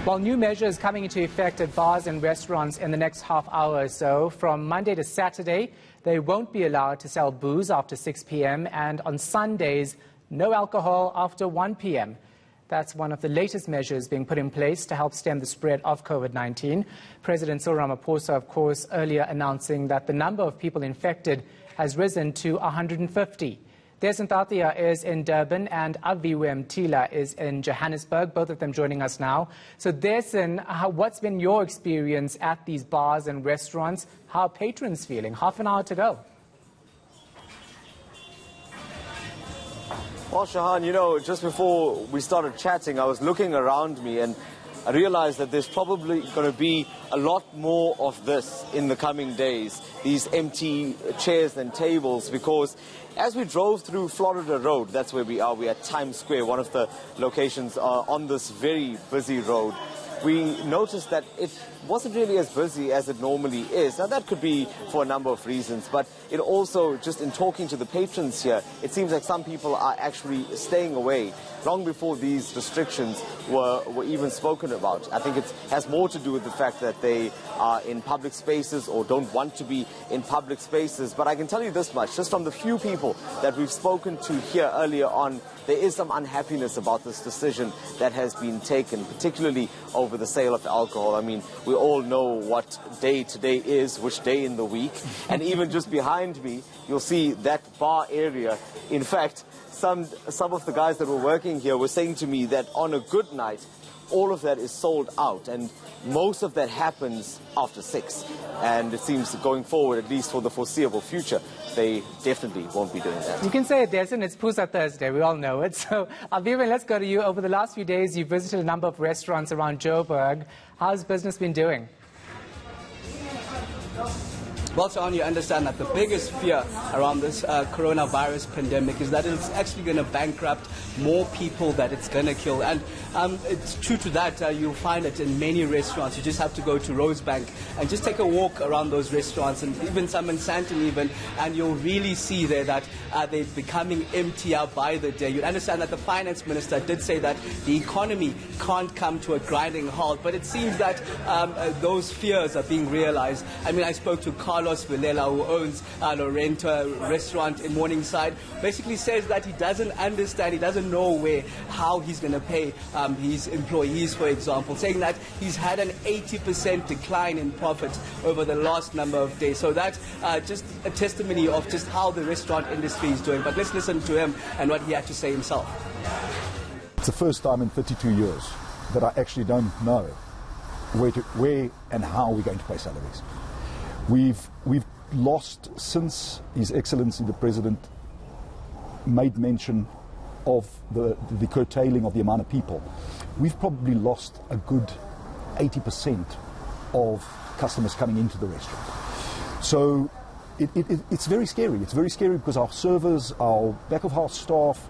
Well, new measures coming into effect at bars and restaurants in the next half hour or so. From Monday to Saturday, they won't be allowed to sell booze after 6 p.m. and on Sundays, no alcohol after 1 p.m. That's one of the latest measures being put in place to help stem the spread of COVID-19. President Cyril Ramaphosa, of course, earlier announcing that the number of people infected has risen to 150. Desan Tatia is in Durban and Aviwe Mtila is in Johannesburg, both of them joining us now. So Desan, what's been your experience at these bars and restaurants? How are patrons feeling? Half an hour to go. Well, Shahan, you know, just before we started chatting, I was looking around me and I realized that there's probably going to be a lot more of this in the coming days, these empty chairs and tables, because as we drove through Florida Road, that's where we are, we're at Times Square, one of the locations on this very busy road. We noticed that it wasn't really as busy as it normally is. Now, that could be for a number of reasons, but it also, just in talking to the patrons here, it seems like some people are actually staying away long before these restrictions were even spoken about. I think it has more to do with the fact that they are in public spaces or don't want to be in public spaces. But I can tell you this much, just from the few people that we've spoken to here earlier on, there is some unhappiness about this decision that has been taken, particularly over the sale of alcohol. I mean, we all know what day today is, which day in the week. And even just behind me, you'll see that bar area. In fact, some of the guys that were working here were saying to me that on a good night, all of that is sold out, and most of that happens after 6. And it seems going forward, at least for the foreseeable future, they definitely won't be doing that. You can say it, Desan, it's Pusa Thursday, we all know it. So, Aviwe, let's go to you. Over the last few days, you've visited a number of restaurants around Joburg. How's business been doing? Well, Shahan, you understand that the biggest fear around this coronavirus pandemic is that it's actually going to bankrupt more people that it's going to kill. And it's true to that. You'll find it in many restaurants. You just have to go to Rosebank and just take a walk around those restaurants, and even some in Sandton even, and you'll really see there that they're becoming emptier by the day. You understand that the finance minister did say that the economy can't come to a grinding halt, but it seems that those fears are being realized. I mean, I spoke to Carlos Villela, who owns Lorento restaurant in Morningside, basically says that he doesn't understand, he doesn't know how he's going to pay his employees, for example, saying that he's had an 80% decline in profits over the last number of days. So that's just a testimony of just how the restaurant industry is doing. But let's listen to him and what he had to say himself. It's the first time in 32 years that I actually don't know where and how we're going to pay salaries. We've lost, since His Excellency the President made mention of the curtailing of the amount of people, we've probably lost a good 80% of customers coming into the restaurant. So it's very scary. It's very scary because our servers, our back of house staff,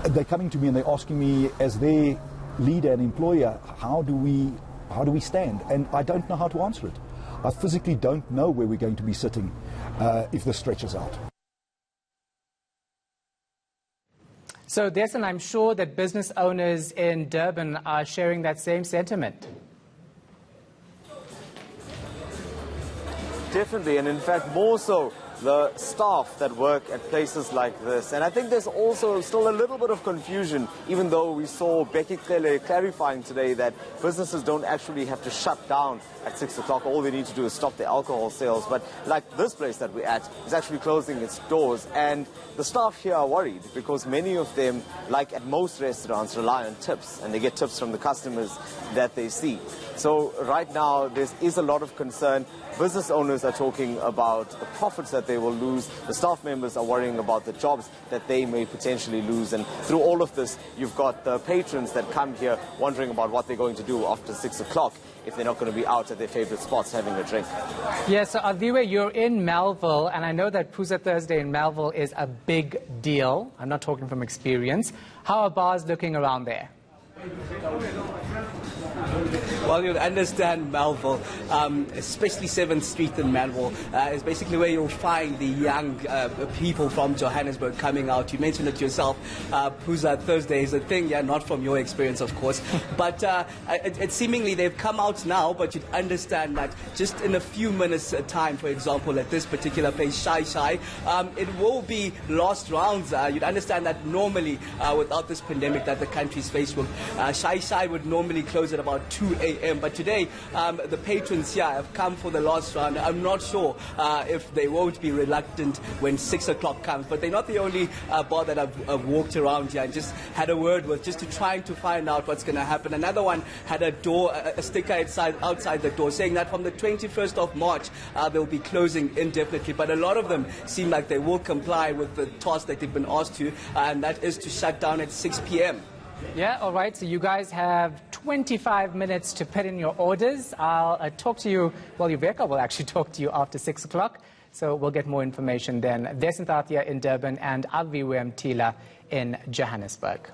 they're coming to me and they're asking me, as their leader and employer, how do we stand? And I don't know how to answer it. I physically don't know where we're going to be sitting if this stretches out. So, Desan, I'm sure that business owners in Durban are sharing that same sentiment. Definitely, and in fact more so the staff that work at places like this. And I think there's also still a little bit of confusion, even though we saw Becky Kele clarifying today that businesses don't actually have to shut down at 6 o'clock. All they need to do is stop the alcohol sales. But like this place that we're at is actually closing its doors. And the staff here are worried because many of them, like at most restaurants, rely on tips, and they get tips from the customers that they see. So right now there is a lot of concern. Business owners are talking about the profits that they will lose. The staff members are worrying about the jobs that they may potentially lose. And through all of this, you've got the patrons that come here wondering about what they're going to do after 6 o'clock if they're not going to be out at their favorite spots having a drink. Yes, so Aviwe, you're in Melville, and I know that Pusa Thursday in Melville is a big deal. I'm not talking from experience. How are bars looking around there? Well, you'll understand Melville, especially 7th Street in Melville, is basically where you'll find the young people from Johannesburg coming out. You mentioned it yourself, Puza Thursday is a thing, yeah, not from your experience, of course. But it seemingly they've come out now, but you'd understand that just in a few minutes' time, for example, at this particular place, Shy, it will be lost rounds. You'd understand that normally, without this pandemic that the country's faced with, Shy would normally close at about 2 a.m. But today, the patrons here have come for the last round. I'm not sure if they won't be reluctant when 6 o'clock comes. But they're not the only bar that I've walked around here and just had a word with, just to trying to find out what's going to happen. Another one had a sticker outside the door saying that from the 21st of March, they'll be closing indefinitely. But a lot of them seem like they will comply with the task that they've been asked to, and that is to shut down at 6 p.m. Yeah, all right. So you guys have 25 minutes to put in your orders. I'll talk to you, well, Yuveka will actually talk to you after 6 o'clock. So we'll get more information then. There's Ntathia in Durban and Aviwem Tila in Johannesburg.